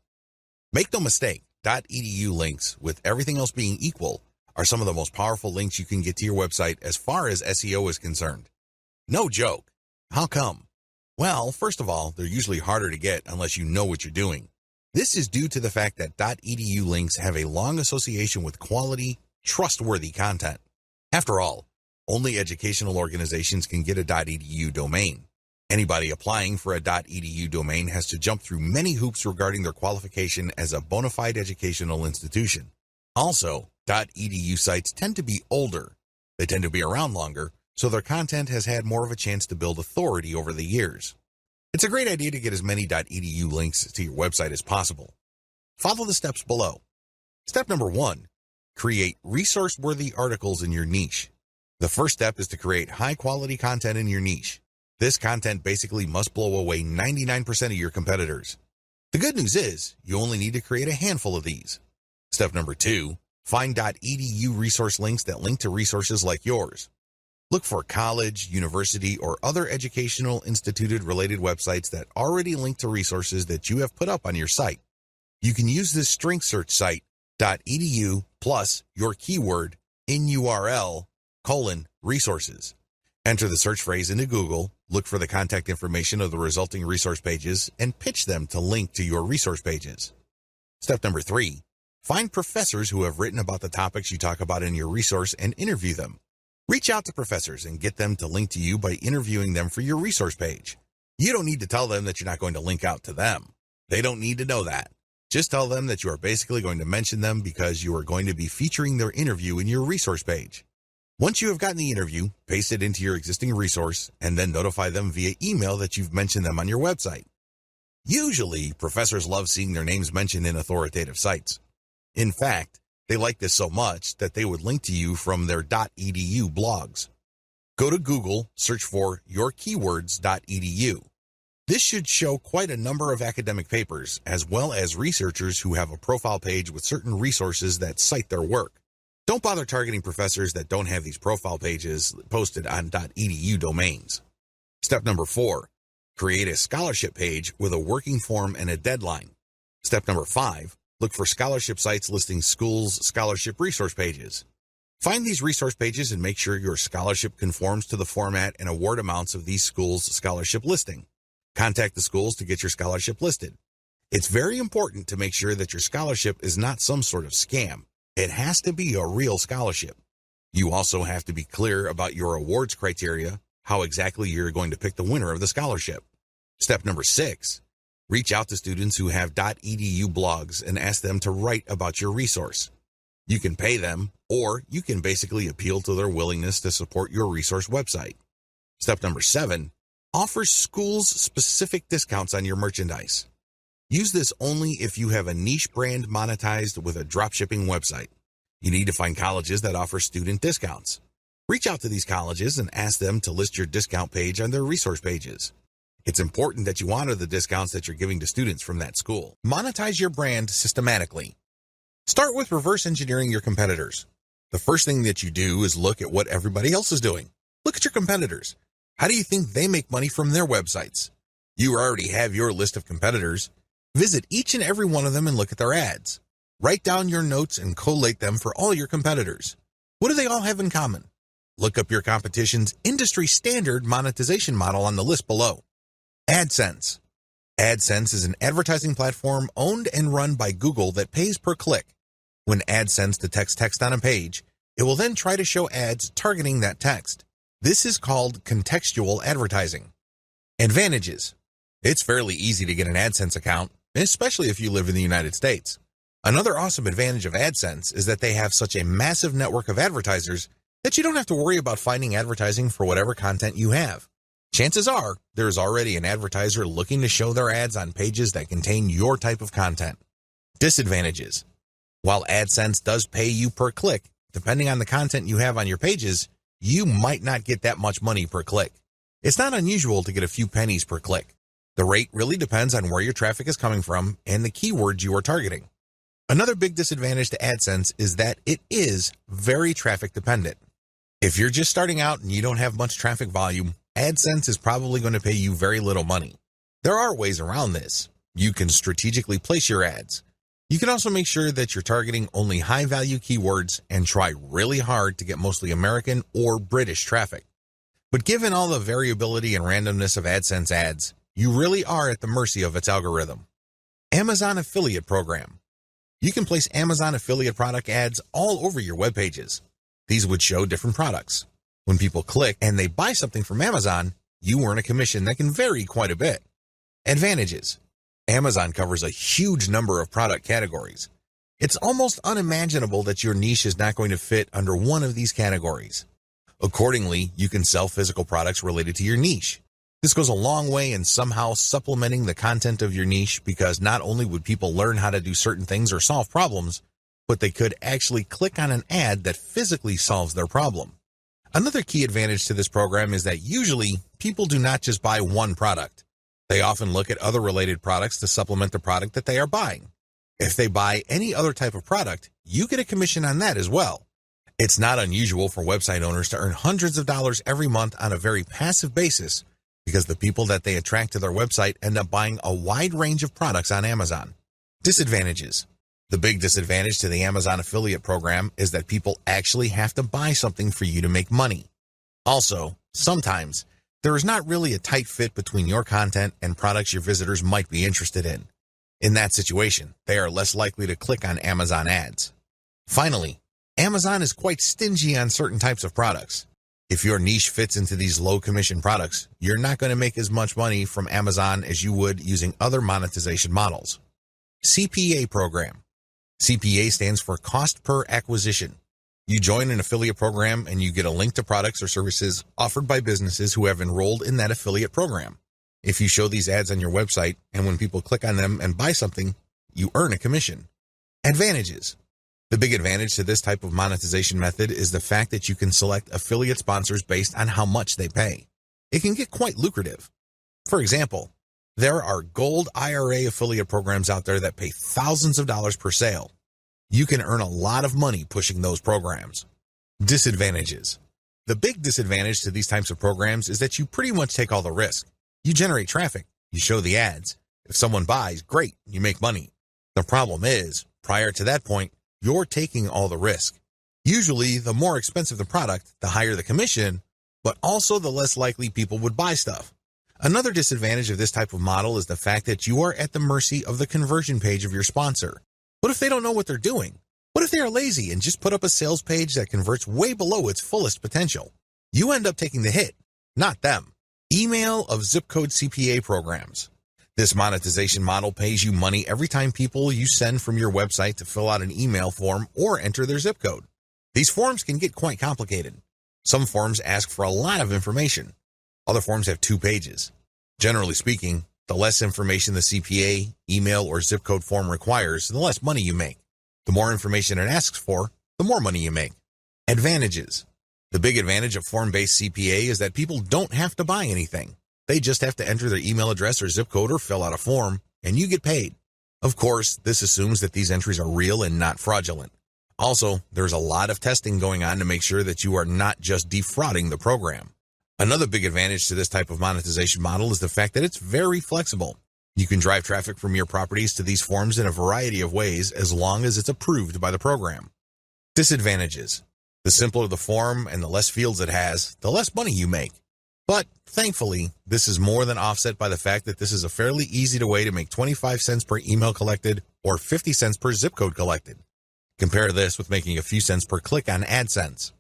Make no mistake, .edu links, with everything else being equal, are some of the most powerful links you can get to your website as far as SEO is concerned. No joke. How come? Well, first of all, they're usually harder to get unless you know what you're doing. This is due to the fact that .edu links have a long association with quality, trustworthy content. After all, only educational organizations can get a .edu domain. Anybody applying for a .edu domain has to jump through many hoops regarding their qualification as a bona fide educational institution. Also, .edu sites tend to be older. They tend to be around longer, so their content has had more of a chance to build authority over the years. It's a great idea to get as many .edu links to your website as possible. Follow the steps below. Step number 1, create resource-worthy articles in your niche. The first step is to create high-quality content in your niche. This content basically must blow away 99% of your competitors. The good news is, you only need to create a handful of these. Step number 2, find .edu resource links that link to resources like yours. Look for college, university, or other educational instituted-related websites that already link to resources that you have put up on your site. You can use this string search site, .edu plus your keyword in URL, resources. Enter the search phrase into Google, look for the contact information of the resulting resource pages, and pitch them to link to your resource pages. Step number 3, find professors who have written about the topics you talk about in your resource and interview them. Reach out to professors and get them to link to you by interviewing them for your resource page. You don't need to tell them that you're not going to link out to them. They don't need to know that. Just tell them that you are basically going to mention them because you are going to be featuring their interview in your resource page. Once you have gotten the interview, paste it into your existing resource and then notify them via email that you've mentioned them on your website. Usually, professors love seeing their names mentioned in authoritative sites. In fact, they like this so much that they would link to you from their .edu blogs. Go to Google, search for yourkeywords.edu. This should show quite a number of academic papers, as well as researchers who have a profile page with certain resources that cite their work. Don't bother targeting professors that don't have these profile pages posted on .edu domains. Step number 4, create a scholarship page with a working form and a deadline. Step number 5, look for scholarship sites listing schools' scholarship resource pages. Find these resource pages and make sure your scholarship conforms to the format and award amounts of these schools' scholarship listing. Contact the schools to get your scholarship listed. It's very important to make sure that your scholarship is not some sort of scam. It has to be a real scholarship. You also have to be clear about your awards criteria, how exactly you're going to pick the winner of the scholarship. Step number 6, reach out to students who have .edu blogs and ask them to write about your resource. You can pay them, or you can basically appeal to their willingness to support your resource website. Step number 7, offer schools specific discounts on your merchandise. Use this only if you have a niche brand monetized with a dropshipping website. You need to find colleges that offer student discounts. Reach out to these colleges and ask them to list your discount page on their resource pages. It's important that you honor the discounts that you're giving to students from that school. Monetize your brand systematically. Start with reverse engineering your competitors. The first thing that you do is look at what everybody else is doing. Look at your competitors. How do you think they make money from their websites? You already have your list of competitors. Visit each and every one of them and look at their ads. Write down your notes and collate them for all your competitors. What do they all have in common? Look up your competition's industry standard monetization model on the list below. AdSense. AdSense is an advertising platform owned and run by Google that pays per click. When AdSense detects text on a page, it will then try to show ads targeting that text. This is called contextual advertising. Advantages. It's fairly easy to get an AdSense account, especially if you live in the United States. Another awesome advantage of AdSense is that they have such a massive network of advertisers that you don't have to worry about finding advertising for whatever content you have. Chances are, there's already an advertiser looking to show their ads on pages that contain your type of content. Disadvantages. While AdSense does pay you per click, depending on the content you have on your pages, you might not get that much money per click. It's not unusual to get a few pennies per click. The rate really depends on where your traffic is coming from and the keywords you are targeting. Another big disadvantage to AdSense is that it is very traffic dependent. If you're just starting out and you don't have much traffic volume, AdSense is probably going to pay you very little money. There are ways around this. You can strategically place your ads. You can also make sure that you're targeting only high-value keywords and try really hard to get mostly American or British traffic. But given all the variability and randomness of AdSense ads, you really are at the mercy of its algorithm. Amazon Affiliate Program. You can place Amazon affiliate product ads all over your web pages. These would show different products. When people click and they buy something from Amazon, you earn a commission that can vary quite a bit. Advantages. Amazon covers a huge number of product categories. It's almost unimaginable that your niche is not going to fit under one of these categories. Accordingly, you can sell physical products related to your niche. This goes a long way in somehow supplementing the content of your niche because not only would people learn how to do certain things or solve problems, but they could actually click on an ad that physically solves their problem. Another key advantage to this program is that usually people do not just buy one product. They often look at other related products to supplement the product that they are buying. If they buy any other type of product, you get a commission on that as well. It's not unusual for website owners to earn hundreds of dollars every month on a very passive basis because the people that they attract to their website end up buying a wide range of products on Amazon. Disadvantages. The big disadvantage to the Amazon affiliate program is that people actually have to buy something for you to make money. Also, sometimes, there is not really a tight fit between your content and products your visitors might be interested in. In that situation, they are less likely to click on Amazon ads. Finally, Amazon is quite stingy on certain types of products. If your niche fits into these low-commission products, you're not going to make as much money from Amazon as you would using other monetization models. CPA program. CPA stands for Cost Per Acquisition. You join an affiliate program and you get a link to products or services offered by businesses who have enrolled in that affiliate program. If you show these ads on your website and when people click on them and buy something, you earn a commission. Advantages. The big advantage to this type of monetization method is the fact that you can select affiliate sponsors based on how much they pay. It can get quite lucrative. For example, there are gold IRA affiliate programs out there that pay thousands of dollars per sale. You can earn a lot of money pushing those programs. Disadvantages. The big disadvantage to these types of programs is that you pretty much take all the risk. You generate traffic, you show the ads. If someone buys, great, you make money. The problem is, prior to that point, you're taking all the risk. Usually, the more expensive the product, the higher the commission, but also the less likely people would buy stuff. Another disadvantage of this type of model is the fact that you are at the mercy of the conversion page of your sponsor. What if they don't know what they're doing? What if they are lazy and just put up a sales page that converts way below its fullest potential? You end up taking the hit, not them. Email of zip code CPA programs. This monetization model pays you money every time people you send from your website to fill out an email form or enter their zip code. These forms can get quite complicated. Some forms ask for a lot of information. Other forms have 2 pages. Generally speaking, the less information the CPA, email, or zip code form requires, the less money you make. The more information it asks for, the more money you make. Advantages. The big advantage of form-based CPA is that people don't have to buy anything. They just have to enter their email address or zip code or fill out a form, and you get paid. Of course, this assumes that these entries are real and not fraudulent. Also, there's a lot of testing going on to make sure that you are not just defrauding the program. Another big advantage to this type of monetization model is the fact that it's very flexible. You can drive traffic from your properties to these forms in a variety of ways as long as it's approved by the program. Disadvantages. The simpler the form and the less fields it has, the less money you make. But thankfully, this is more than offset by the fact that this is a fairly easy way to make 25 cents per email collected or 50 cents per zip code collected. Compare this with making a few cents per click on AdSense.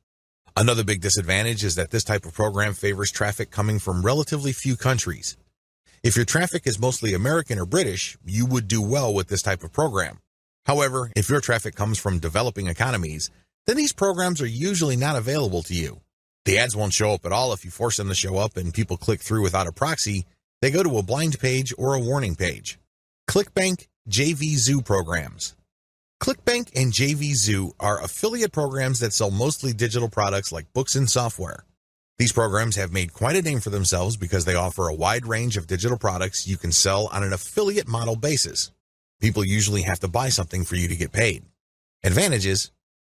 Another big disadvantage is that this type of program favors traffic coming from relatively few countries. If your traffic is mostly American or British, you would do well with this type of program. However, if your traffic comes from developing economies, then these programs are usually not available to you. The ads won't show up at all if you force them to show up and people click through without a proxy. They go to a blind page or a warning page. ClickBank JVZoo programs. ClickBank and JVZoo are affiliate programs that sell mostly digital products like books and software. These programs have made quite a name for themselves because they offer a wide range of digital products you can sell on an affiliate model basis. People usually have to buy something for you to get paid. Advantages.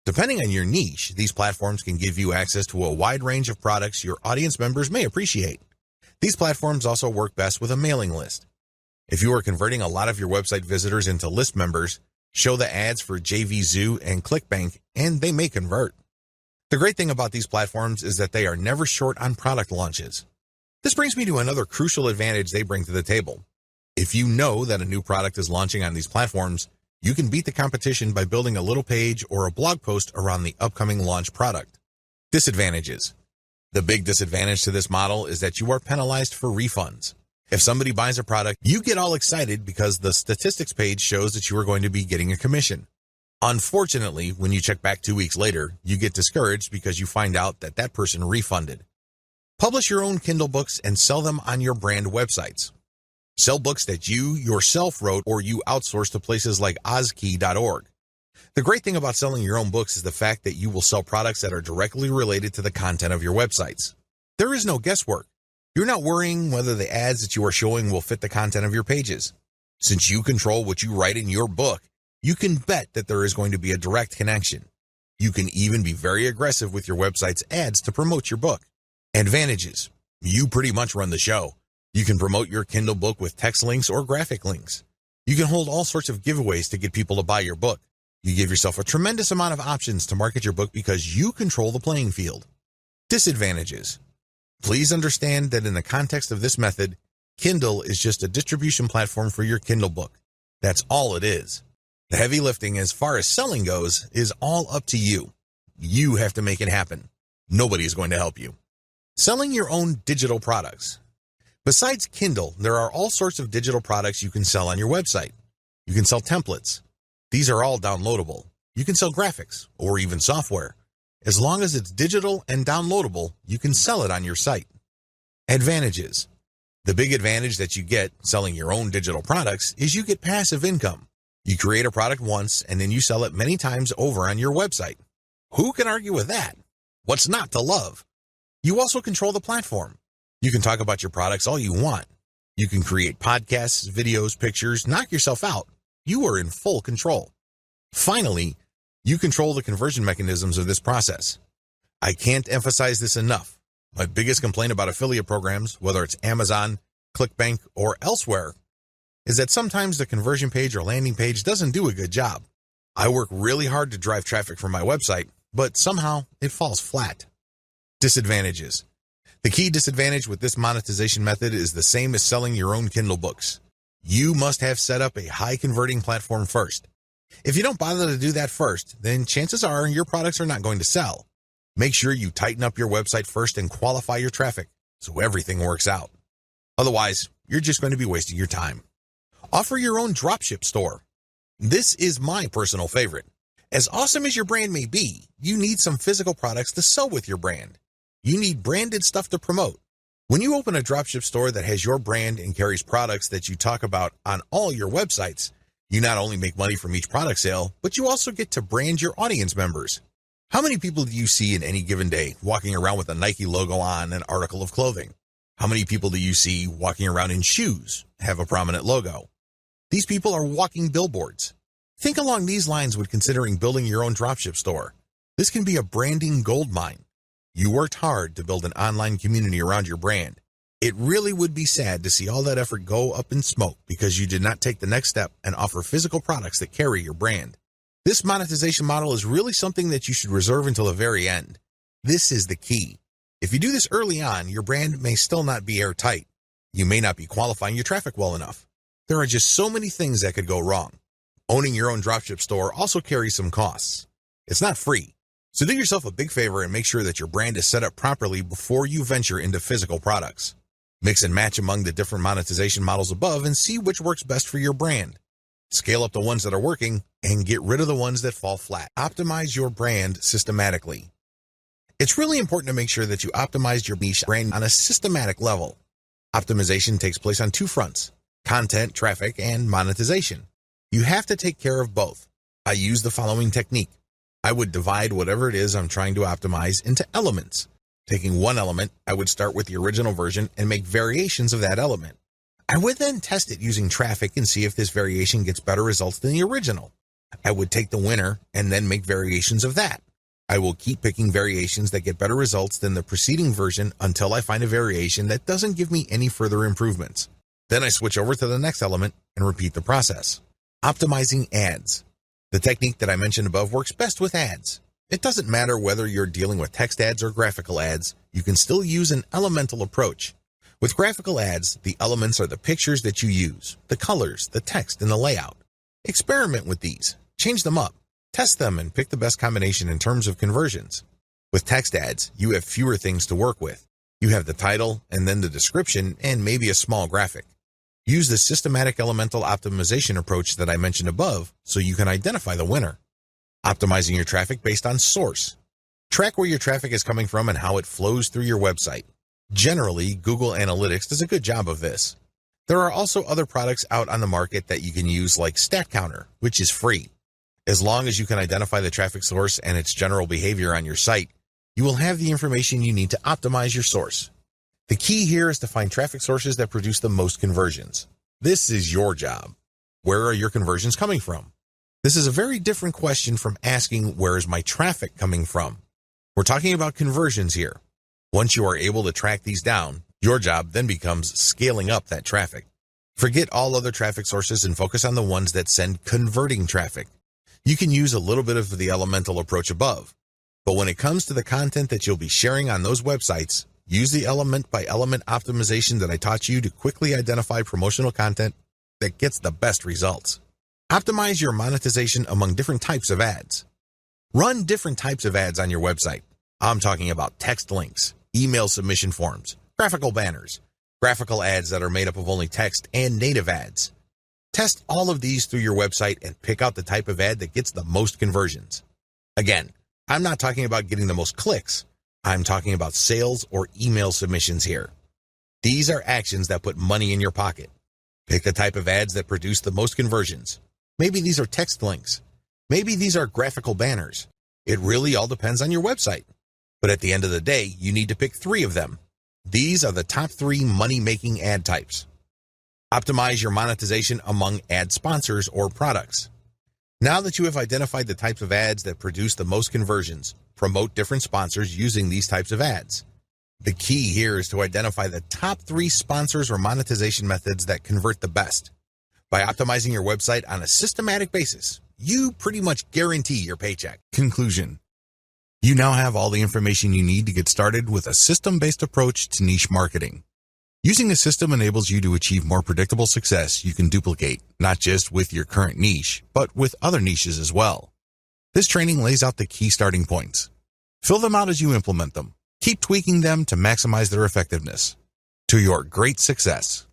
Depending on your niche, these platforms can give you access to a wide range of products your audience members may appreciate. These platforms also work best with a mailing list. If you are converting a lot of your website visitors into list members, show the ads for JVZoo and ClickBank, and they may convert. The great thing about these platforms is that they are never short on product launches. This brings me to another crucial advantage they bring to the table. If you know that a new product is launching on these platforms, you can beat the competition by building a little page or a blog post around the upcoming launch product. Disadvantages. The big disadvantage to this model is that you are penalized for refunds. If somebody buys a product, you get all excited because the statistics page shows that you are going to be getting a commission. Unfortunately, when you check back 2 weeks later, you get discouraged because you find out that that person refunded. Publish your own Kindle books and sell them on your brand websites. Sell books that you yourself wrote or you outsource to places like ozkey.org. The great thing about selling your own books is the fact that you will sell products that are directly related to the content of your websites. There is no guesswork. You're not worrying whether the ads that you are showing will fit the content of your pages. Since you control what you write in your book, you can bet that there is going to be a direct connection. You can even be very aggressive with your website's ads to promote your book. Advantages. You pretty much run the show. You can promote your Kindle book with text links or graphic links. You can hold all sorts of giveaways to get people to buy your book. You give yourself a tremendous amount of options to market your book because you control the playing field. Disadvantages. Please understand that in the context of this method, Kindle is just a distribution platform for your Kindle book. That's all it is. The heavy lifting as far as selling goes is all up to you. You have to make it happen. Nobody is going to help you. Selling your own digital products. Besides Kindle, there are all sorts of digital products you can sell on your website. You can sell templates. These are all downloadable. You can sell graphics or even software. As long as it's digital and downloadable, you can sell it on your site. Advantages. The big advantage that you get selling your own digital products is you get passive income. You create a product once and then you sell it many times over on your website. Who can argue with that? What's not to love? You also control the platform. You can talk about your products all you want. You can create podcasts, videos, pictures, knock yourself out. You are in full control. Finally, you control the conversion mechanisms of this process. I can't emphasize this enough. My biggest complaint about affiliate programs, whether it's Amazon, ClickBank, or elsewhere, is that sometimes the conversion page or landing page doesn't do a good job. I work really hard to drive traffic from my website, but somehow it falls flat. Disadvantages. The key disadvantage with this monetization method is the same as selling your own Kindle books. You must have set up a high converting platform first. If you don't bother to do that first, then chances are your products are not going to sell. Make sure you tighten up your website first and qualify your traffic so everything works out. Otherwise, you're just going to be wasting your time. Offer your own dropship store. This is my personal favorite. As awesome as your brand may be, you need some physical products to sell with your brand. You need branded stuff to promote. When you open a dropship store that has your brand and carries products that you talk about on all your websites, you not only make money from each product sale, but you also get to brand your audience members. How many people do you see in any given day walking around with a Nike logo on an article of clothing? How many people do you see walking around in shoes, have a prominent logo? These people are walking billboards. Think along these lines when considering building your own dropship store. This can be a branding goldmine. You worked hard to build an online community around your brand. It really would be sad to see all that effort go up in smoke because you did not take the next step and offer physical products that carry your brand. This monetization model is really something that you should reserve until the very end. This is the key. If you do this early on, your brand may still not be airtight. You may not be qualifying your traffic well enough. There are just so many things that could go wrong. Owning your own dropship store also carries some costs. It's not free. So do yourself a big favor and make sure that your brand is set up properly before you venture into physical products. Mix and match among the different monetization models above and see which works best for your brand. Scale up the ones that are working and get rid of the ones that fall flat. Optimize your brand systematically. It's really important to make sure that you optimize your niche brand on a systematic level. Optimization takes place on two fronts: content, traffic, and monetization. You have to take care of both. I use the following technique. I would divide whatever it is I'm trying to optimize into elements. Taking one element, I would start with the original version and make variations of that element. I would then test it using traffic and see if this variation gets better results than the original. I would take the winner and then make variations of that. I will keep picking variations that get better results than the preceding version until I find a variation that doesn't give me any further improvements. Then I switch over to the next element and repeat the process. Optimizing ads. The technique that I mentioned above works best with ads. It doesn't matter whether you're dealing with text ads or graphical ads, you can still use an elemental approach. With graphical ads, the elements are the pictures that you use, the colors, the text, and the layout. Experiment with these, change them up, test them, and pick the best combination in terms of conversions. With text ads, you have fewer things to work with. You have the title, and then the description, and maybe a small graphic. Use the systematic elemental optimization approach that I mentioned above so you can identify the winner. Optimizing your traffic based on source. Track where your traffic is coming from and how it flows through your website. Generally, Google Analytics does a good job of this. There are also other products out on the market that you can use like StatCounter, which is free. As long as you can identify the traffic source and its general behavior on your site, you will have the information you need to optimize your source. The key here is to find traffic sources that produce the most conversions. This is your job. Where are your conversions coming from? This is a very different question from asking, where is my traffic coming from? We're talking about conversions here. Once you are able to track these down, your job then becomes scaling up that traffic. Forget all other traffic sources and focus on the ones that send converting traffic. You can use a little bit of the elemental approach above, but when it comes to the content that you'll be sharing on those websites, use the element by element optimization that I taught you to quickly identify promotional content that gets the best results. Optimize your monetization among different types of ads. Run different types of ads on your website. I'm talking about text links, email submission forms, graphical banners, graphical ads that are made up of only text, and native ads. Test all of these through your website and pick out the type of ad that gets the most conversions. Again, I'm not talking about getting the most clicks. I'm talking about sales or email submissions here. These are actions that put money in your pocket. Pick the type of ads that produce the most conversions. Maybe these are text links. Maybe these are graphical banners. It really all depends on your website. But at the end of the day, you need to pick 3 of them. These are the top 3 money-making ad types. Optimize your monetization among ad sponsors or products. Now that you have identified the types of ads that produce the most conversions, promote different sponsors using these types of ads. The key here is to identify the top 3 sponsors or monetization methods that convert the best. By optimizing your website on a systematic basis, you pretty much guarantee your paycheck. Conclusion. You now have all the information you need to get started with a system-based approach to niche marketing. Using a system enables you to achieve more predictable success you can duplicate, not just with your current niche, but with other niches as well. This training lays out the key starting points. Fill them out as you implement them. Keep tweaking them to maximize their effectiveness. To your great success.